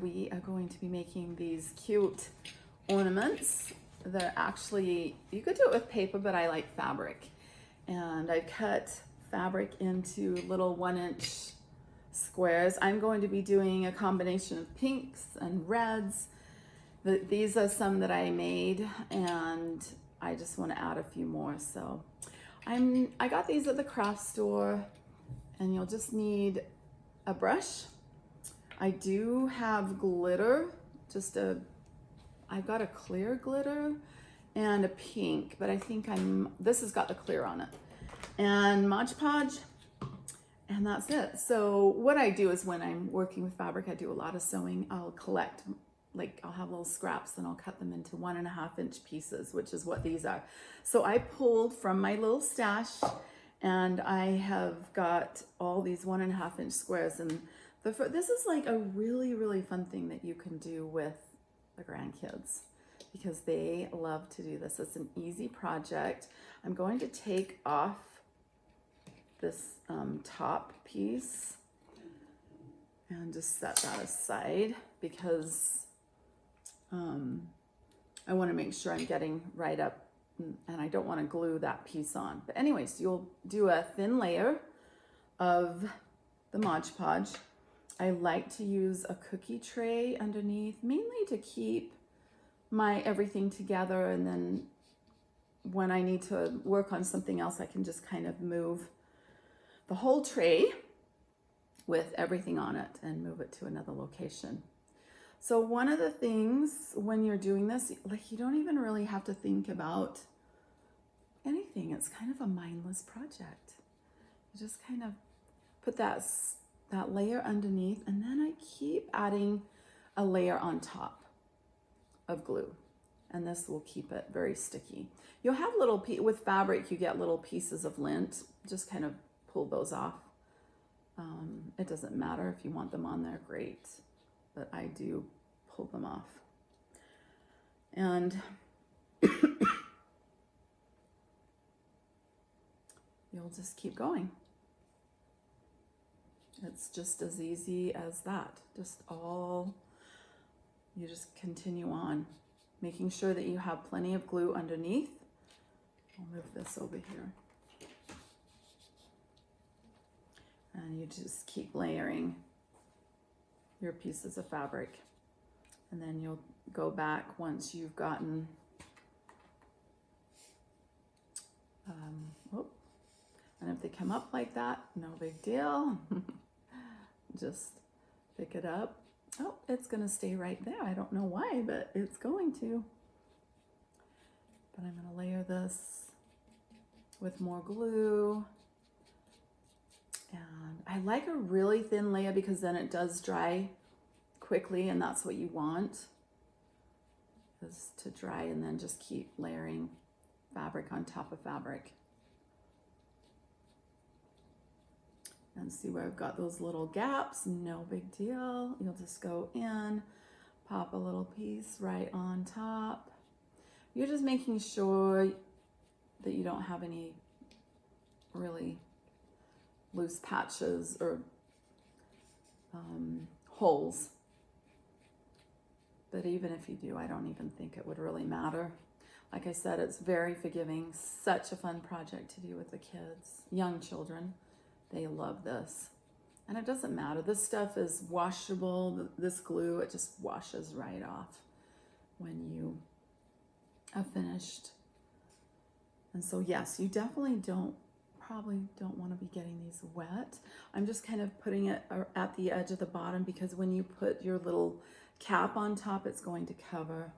we are going to be making these cute ornaments. They're actually, you could do it with paper, but I like fabric. And I cut fabric into little 1-inch squares. I'm going to be doing a combination of pinks and reds. These are some that I made, and I just want to add a few more. So I got these at the craft store, and you'll just need a brush. I do have glitter, I've got a clear glitter and a pink, but I think this has got the clear on it. And Mod Podge, and that's it. So what I do is when I'm working with fabric, I do a lot of sewing. I'll collect, I'll have little scraps and I'll cut them into 1.5-inch pieces, which is what these are. So I pulled from my little stash, and I have got all these 1.5-inch squares. And this is like a really, really fun thing that you can do with the grandkids, because they love to do this. It's an easy project. I'm going to take off this top piece and just set that aside, because I want to make sure I'm getting right up, and I don't want to glue that piece on. But anyways, you'll do a thin layer of the Mod Podge. I like to use a cookie tray underneath, mainly to keep my everything together, and then when I need to work on something else, I can just kind of move the whole tray with everything on it and move it to another location. So one of the things when you're doing this, you don't even really have to think about anything. It's kind of a mindless project. You just kind of put that layer underneath, and then I keep adding a layer on top of glue, and this will keep it very sticky. You'll have with fabric, you get little pieces of lint. Just kind of pull those off. It doesn't matter if you want them on there, great, but I do pull them off. And you'll just keep going. It's just as easy as that. You just continue on, making sure that you have plenty of glue underneath. I'll move this over here. And you just keep layering your pieces of fabric. And then you'll go back once you've gotten, and if they come up like that, no big deal. Just pick it up. Oh, it's gonna stay right there. I don't know why, but it's going to. But I'm gonna layer this with more glue. And I like a really thin layer because then it does dry quickly, and that's what you want, is to dry and then just keep layering fabric on top of fabric. And see where I've got those little gaps? No big deal. You'll just go in, pop a little piece right on top. You're just making sure that you don't have any really loose patches or holes. But even if you do, I don't even think it would really matter. Like I said, it's very forgiving. Such a fun project to do with the kids, young children. They love this. And it doesn't matter. This stuff is washable. This glue, it just washes right off when you have finished. And so yes, you definitely probably don't want to be getting these wet. I'm just kind of putting it at the edge of the bottom, because when you put your little cap on top, it's going to cover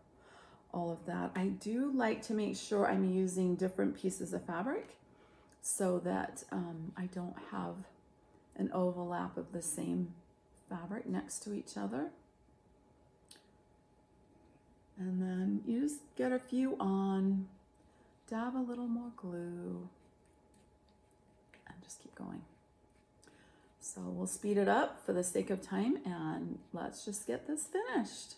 all of that. I do like to make sure I'm using different pieces of fabric, so that I don't have an overlap of the same fabric next to each other. And then you just get a few on, dab a little more glue, and just keep going. So we'll speed it up for the sake of time, and let's just get this finished.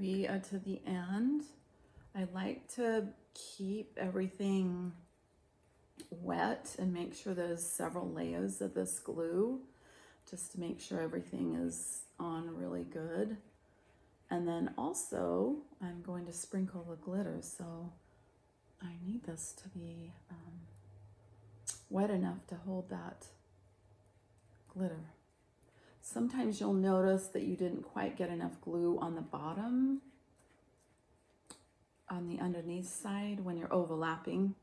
We are to the end. I like to keep everything wet and make sure there's several layers of this glue just to make sure everything is on really good. And then also I'm going to sprinkle the glitter, so I need this to be wet enough to hold that glitter. Sometimes you'll notice that you didn't quite get enough glue on the bottom, on the underneath side when you're overlapping.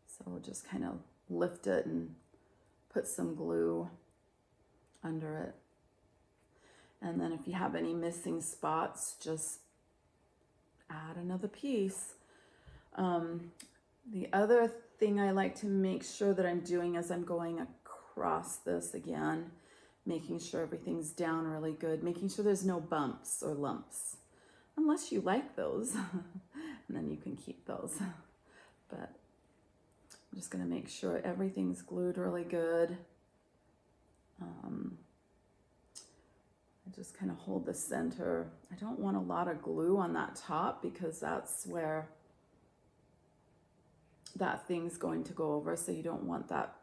So we'll just kind of lift it and put some glue under it. And then if you have any missing spots, just add another piece. The other thing I like to make sure that I'm doing is I'm going across this again, making sure everything's down really good, making sure there's no bumps or lumps, unless you like those, and then you can keep those. But I'm just gonna make sure everything's glued really good. I just kind of hold the center. I don't want a lot of glue on that top because that's where that thing's going to go over, so you don't want that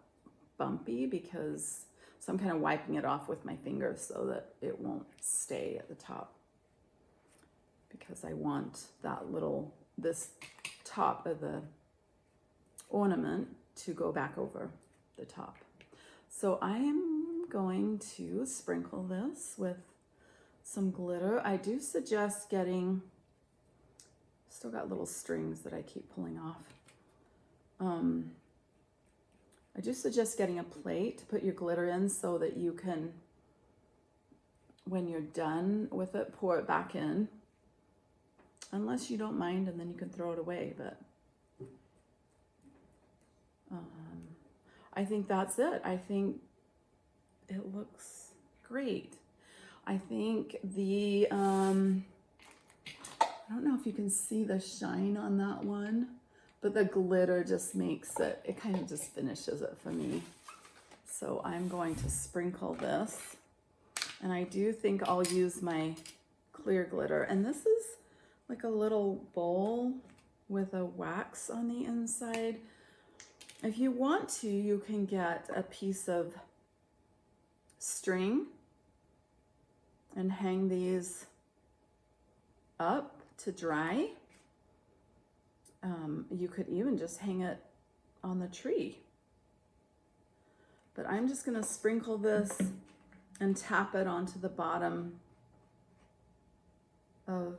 bumpy, because so I'm kind of wiping it off with my fingers so that it won't stay at the top, because I want that this top of the ornament to go back over the top. So I'm going to sprinkle this with some glitter. I do suggest getting, still got little strings that I keep pulling off. I do suggest getting a plate to put your glitter in so that you can, when you're done with it, pour it back in. Unless you don't mind, and then you can throw it away, but I think that's it. I think it looks great. I think the, I don't know if you can see the shine on that one, but the glitter just makes it, it kind of just finishes it for me. So I'm going to sprinkle this, and I do think I'll use my clear glitter. And this is like a little bowl with a wax on the inside. If you want to, you can get a piece of string and hang these up to dry. You could even just hang it on the tree. But I'm just gonna sprinkle this and tap it onto the bottom of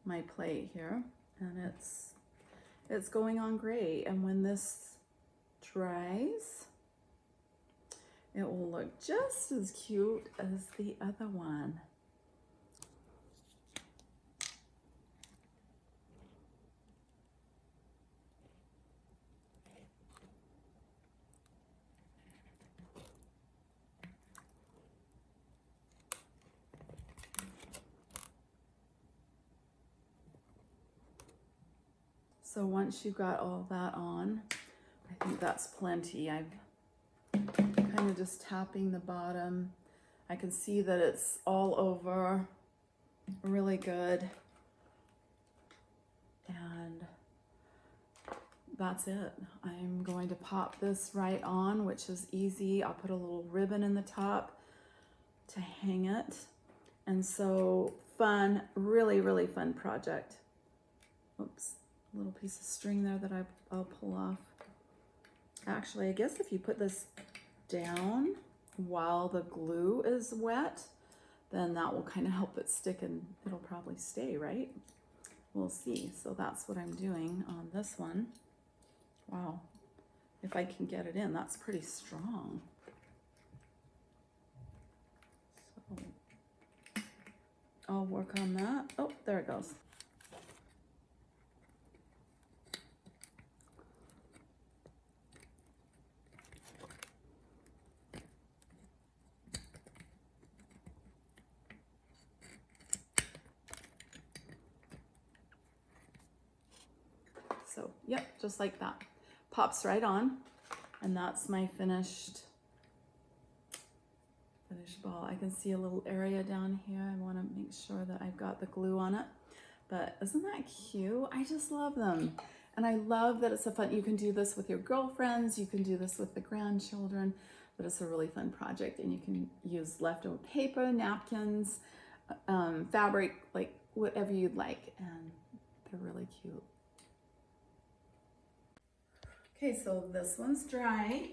my plate here. And it's going on great. And when this dries, it will look just as cute as the other one. So once you got all that on, I think that's plenty. I'm kind of just tapping the bottom. I can see that it's all over really good. And that's it. I'm going to pop this right on, which is easy. I'll put a little ribbon in the top to hang it. And so fun, really, really fun project. Oops. Little piece of string there that I'll pull off. Actually, I guess if you put this down while the glue is wet, then that will kind of help it stick, and it'll probably stay, right? We'll see. So that's what I'm doing on this one. Wow. If I can get it in, that's pretty strong. So I'll work on that. Oh, there it goes. So, yep, just like that. Pops right on, and that's my finished ball. I can see a little area down here. I want to make sure that I've got the glue on it. But isn't that cute? I just love them. And I love that it's a fun, you can do this with your girlfriends, you can do this with the grandchildren, but it's a really fun project, and you can use leftover paper, napkins, fabric, like whatever you'd like, and they're really cute. Okay, so this one's dry,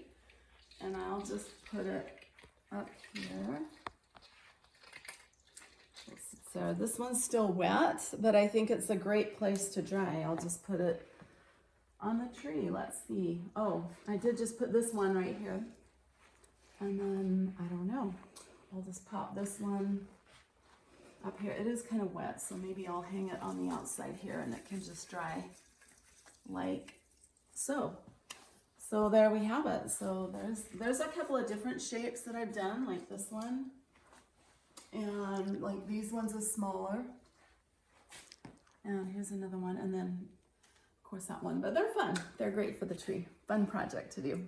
and I'll just put it up here. So this one's still wet, but I think it's a great place to dry. I'll just put it on the tree. Let's see. Oh, I did just put this one right here. And then, I don't know, I'll just pop this one up here. It is kind of wet, so maybe I'll hang it on the outside here and it can just dry like so. So there we have it. So there's a couple of different shapes that I've done, like this one. And like these ones are smaller. And here's another one. And then, of course, that one. But they're fun. They're great for the tree. Fun project to do.